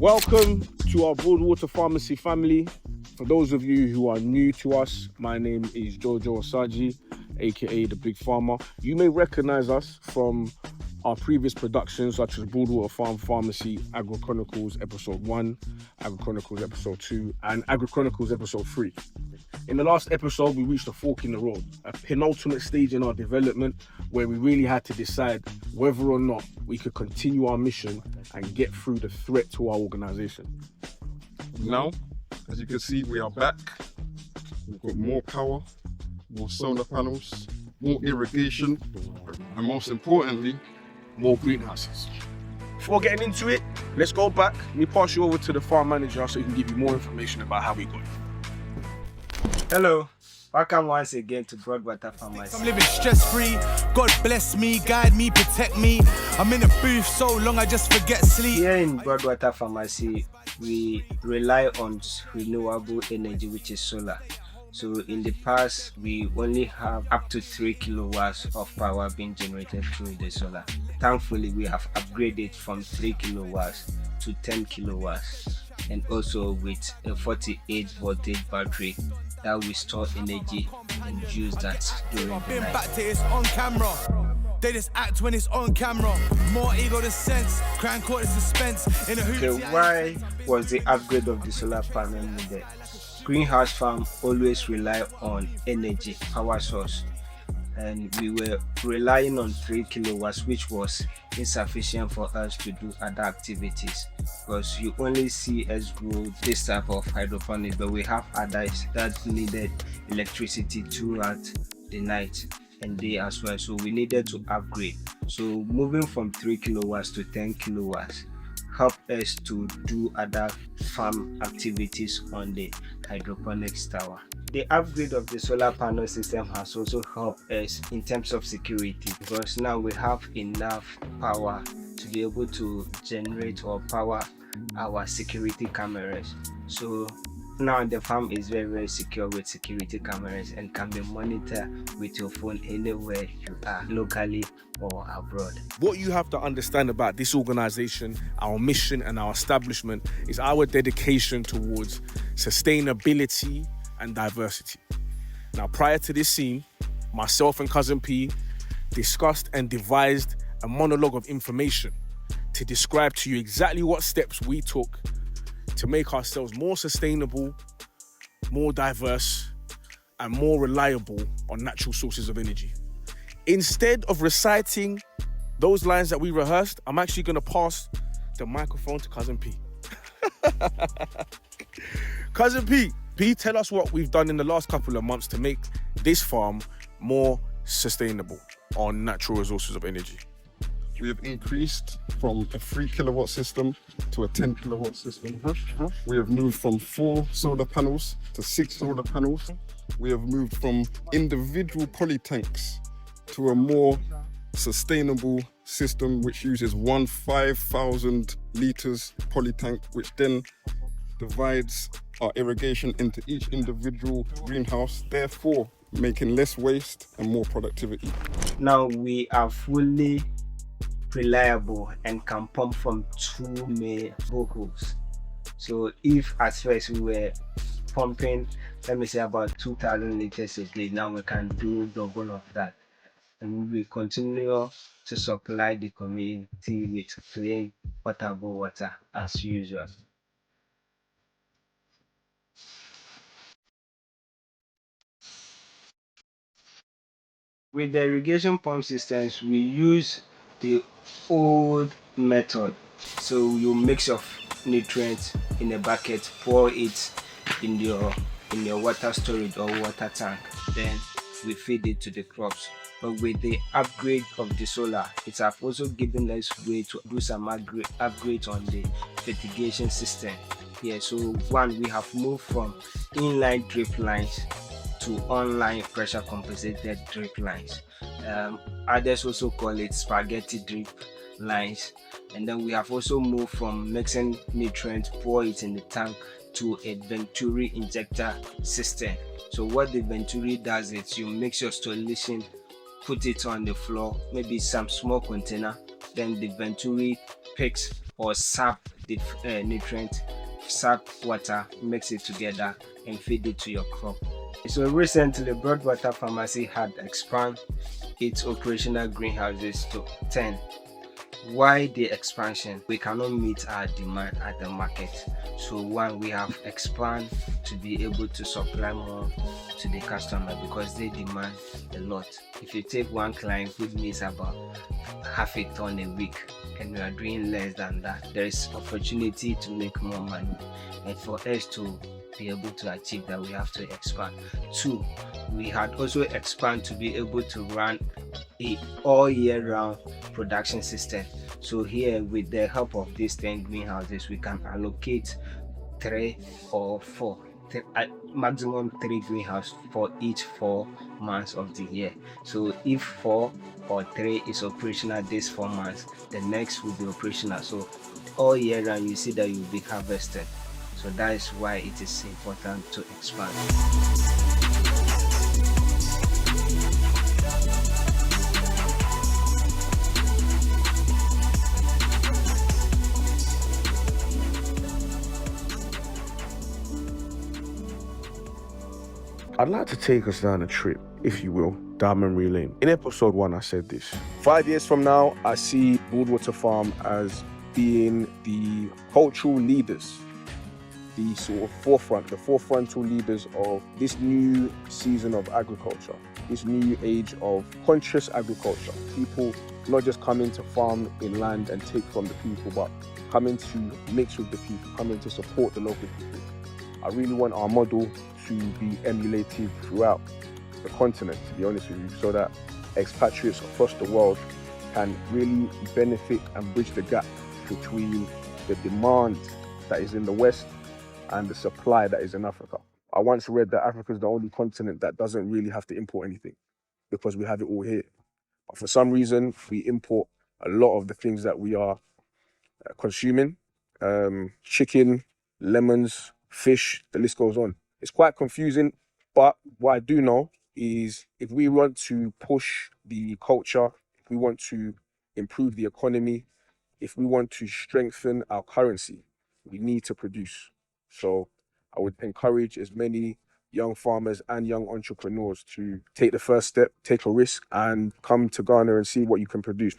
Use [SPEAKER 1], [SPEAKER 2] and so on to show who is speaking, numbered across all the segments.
[SPEAKER 1] Welcome to our Broadwater Pharmacy family. For those of you who are new to us, my name is Jojo Osaji, aka the Big Pharma. You may recognize us from our previous productions such as Broadwater Pharm Pharmacy, Agro Chronicles Episode 1, Agro Chronicles Episode 2, and Agro Chronicles Episode 3. In the last episode, we reached a fork in the road, a penultimate stage in our development where we really had to decide whether or not we could continue our mission and get through the threat to our organization.
[SPEAKER 2] Now, as you can see, we are back. We've got more power, more solar panels, more irrigation, and most importantly,
[SPEAKER 1] More greenhouses. Before getting into it, let's go back. Let me pass you over to the farm manager so he can give you more information about how we got it.
[SPEAKER 3] Hello, welcome once again to Broadwater Pharmacy.
[SPEAKER 4] I'm living stress-free. God bless me, guide me, protect me. I'm in a booth so long I just forget sleep.
[SPEAKER 3] Here in Broadwater Pharmacy, we rely on renewable energy, which is solar. So in the past, we only have up to 3 kilowatts of power being generated through the solar. Thankfully, we have upgraded from 3 kilowatts to 10 kilowatts, and also with a 48 voltage battery that will store energy and use that during the
[SPEAKER 4] Been
[SPEAKER 3] night.
[SPEAKER 4] back to it's on camera. They just act when it's on camera. More ego than sense. Crying caught the suspense in a hoop.
[SPEAKER 3] Okay, why was the upgrade of the solar panel needed? Greenhouse farm always rely on energy, power source, and we were relying on 3 kilowatts, which was insufficient for us to do other activities, because you only see us grow this type of hydroponics, but we have others that needed electricity throughout the night and day as well. So we needed to upgrade. So moving from 3 kilowatts to 10 kilowatts help us to do other farm activities on the hydroponics tower. The upgrade of the solar panel system has also helped us in terms of security, because now we have enough power to be able to generate or power our security cameras. So now the farm is very, very secure with security cameras and can be monitored with your phone anywhere you are, locally or abroad.
[SPEAKER 1] What you have to understand about this organization, our mission and our establishment is our dedication towards sustainability and diversity. Now, prior to this scene, myself and Cousin P discussed and devised a monologue of information to describe to you exactly what steps we took to make ourselves more sustainable, more diverse, and more reliable on natural sources of energy. Instead of reciting those lines that we rehearsed, I'm actually going to pass the microphone to Cousin P. Cousin P, tell us what we've done in the last couple of months to make this farm more sustainable on natural resources of energy.
[SPEAKER 2] we have increased from a 3 kilowatt system to a 10 kilowatt system. We have moved from 4 solar panels to 6 solar panels. We have moved from individual poly tanks to a more sustainable system which uses one 5,000 litres poly tank, which then divides our irrigation into each individual greenhouse, therefore making less waste and more productivity.
[SPEAKER 3] Now we are fully reliable and can pump from 2 main boreholes. So if at first we were pumping, let me say about 2,000 liters a day, now we can do double of that. And we continue to supply the community with clean potable water as usual. With the irrigation pump systems, we use the old method. So you mix of nutrients in a bucket, pour it in your water storage or water tank, then we feed it to the crops. But with the upgrade of the solar, it has also given us way to do some upgrade on the fertigation system. Yeah, so one, we have moved from inline drip lines to online pressure compensated drip lines. Others also call it spaghetti drip lines. And then we have also moved from mixing nutrients, pour it in the tank, to a Venturi injector system. So what the Venturi does is you mix your solution, put it on the floor, maybe some small container, then the Venturi picks or sap the nutrient, sap water, mix it together and feed it to your crop. So recently, Broadwater Pharmacy had expanded its operational greenhouses to 10. Why the expansion? We cannot meet our demand at the market. So one, we have expanded to be able to supply more to the customer because they demand a lot. If you take one client who needs about half a ton a week and we are doing less than that, there is opportunity to make more money. And for us to be able to achieve that, we have to expand. 2, we had also expanded to be able to run a all year round production system. So here, with the help of these 10 greenhouses, we can allocate 3 or 4, maximum 3 greenhouses for each 4 months of the year. So if 4 or 3 is operational this 4 months, the next will be operational. So all year round, you see that you'll be harvested. So that is why it is important to expand.
[SPEAKER 1] I'd like to take us down a trip, if you will, down memory lane. In episode 1, I said this. 5 years from now, I see Broadwater Pharm as being the cultural leaders, the sort of forefront, the forefrontal leaders of this new season of agriculture, this new age of conscious agriculture. People not just coming to farm in land and take from the people, but coming to mix with the people, coming to support the local people. I really want our model to be emulated throughout the continent, to be honest with you, so that expatriates across the world can really benefit and bridge the gap between the demand that is in the West and the supply that is in Africa. I once read that Africa is the only continent that doesn't really have to import anything because we have it all here. But for some reason, we import a lot of the things that we are consuming. Chicken, lemons, fish, the list goes on. It's quite confusing, but what I do know is if we want to push the culture, if we want to improve the economy, if we want to strengthen our currency, we need to produce. So I would encourage as many young farmers and young entrepreneurs to take the first step, take a risk, and come to Ghana and see what you can produce.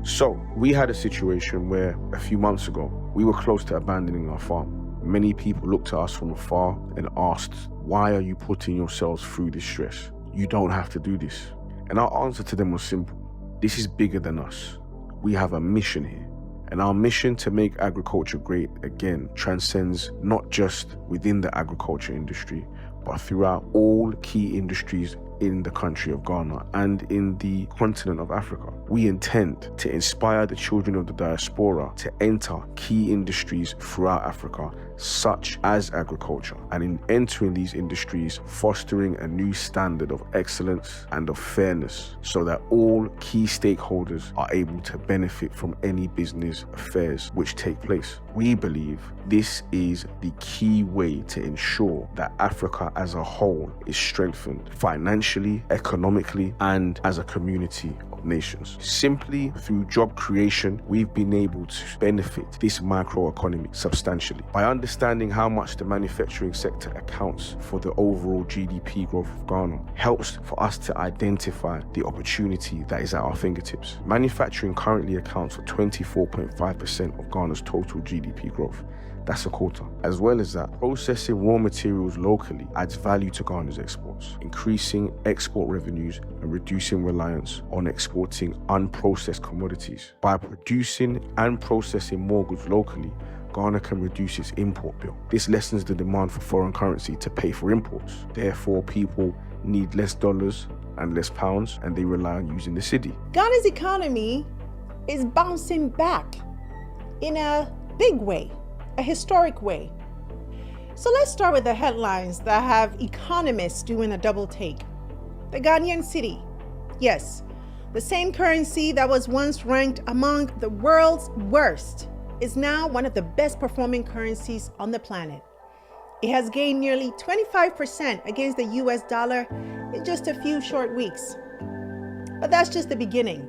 [SPEAKER 1] So we had a situation where a few months ago, we were close to abandoning our farm. Many people looked at us from afar and asked, why are you putting yourselves through this stress? You don't have to do this. And our answer to them was simple. This is bigger than us. We have a mission here. And our mission to make agriculture great again transcends not just within the agriculture industry, but throughout all key industries in the country of Ghana and in the continent of Africa. We intend to inspire the children of the diaspora to enter key industries throughout Africa, such as agriculture, and in entering these industries, fostering a new standard of excellence and of fairness so that all key stakeholders are able to benefit from any business affairs which take place. We believe this is the key way to ensure that Africa as a whole is strengthened financially, economically, and as a community of nations. Simply through job creation, we've been able to benefit this microeconomy substantially. By understanding how much the manufacturing sector accounts for the overall GDP growth of Ghana helps for us to identify the opportunity that is at our fingertips. Manufacturing currently accounts for 24.5% of Ghana's total GDP growth. That's a quarter. As well as that, processing raw materials locally adds value to Ghana's exports, increasing export revenues and reducing reliance on exporting unprocessed commodities. By producing and processing more goods locally, Ghana can reduce its import bill. This lessens the demand for foreign currency to pay for imports. Therefore, people need less dollars and less pounds, and they rely on using the cedi.
[SPEAKER 5] Ghana's economy is bouncing back in a big way, a historic way. So let's start with the headlines that have economists doing a double take. The Ghanaian cedi. Yes, the same currency that was once ranked among the world's worst is now one of the best performing currencies on the planet. It has gained nearly 25% against the US dollar in just a few short weeks. But that's just the beginning.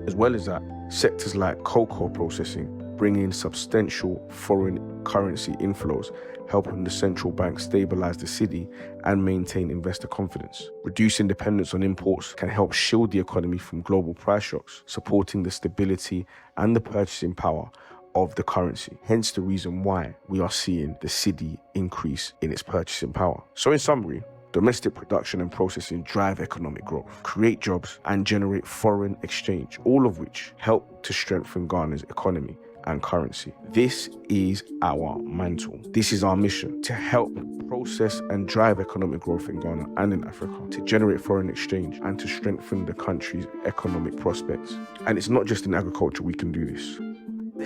[SPEAKER 1] As well as that, Sectors like cocoa processing bring in substantial foreign currency inflows, helping the central bank stabilize the city and maintain investor confidence. Reducing dependence on imports can help shield the economy from global price shocks, supporting the stability and the purchasing power of the currency. Hence the reason why we are seeing the city increase in its purchasing power. So in summary, domestic production and processing drive economic growth, create jobs, and generate foreign exchange, all of which help to strengthen Ghana's economy and currency. This is our mantle. This is our mission, to help process and drive economic growth in Ghana and in Africa, to generate foreign exchange and to strengthen the country's economic prospects. And it's not just in agriculture we can do this.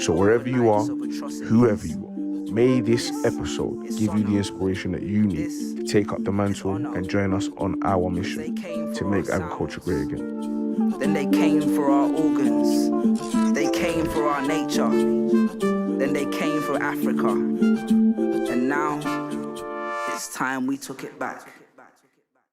[SPEAKER 1] So wherever you are, whoever you are, may this episode give you the inspiration that you need to take up the mantle and join us on our mission to make agriculture great again.
[SPEAKER 6] Then they came for our organs. They came for our nature. Then they came for Africa. And now it's time we took it back.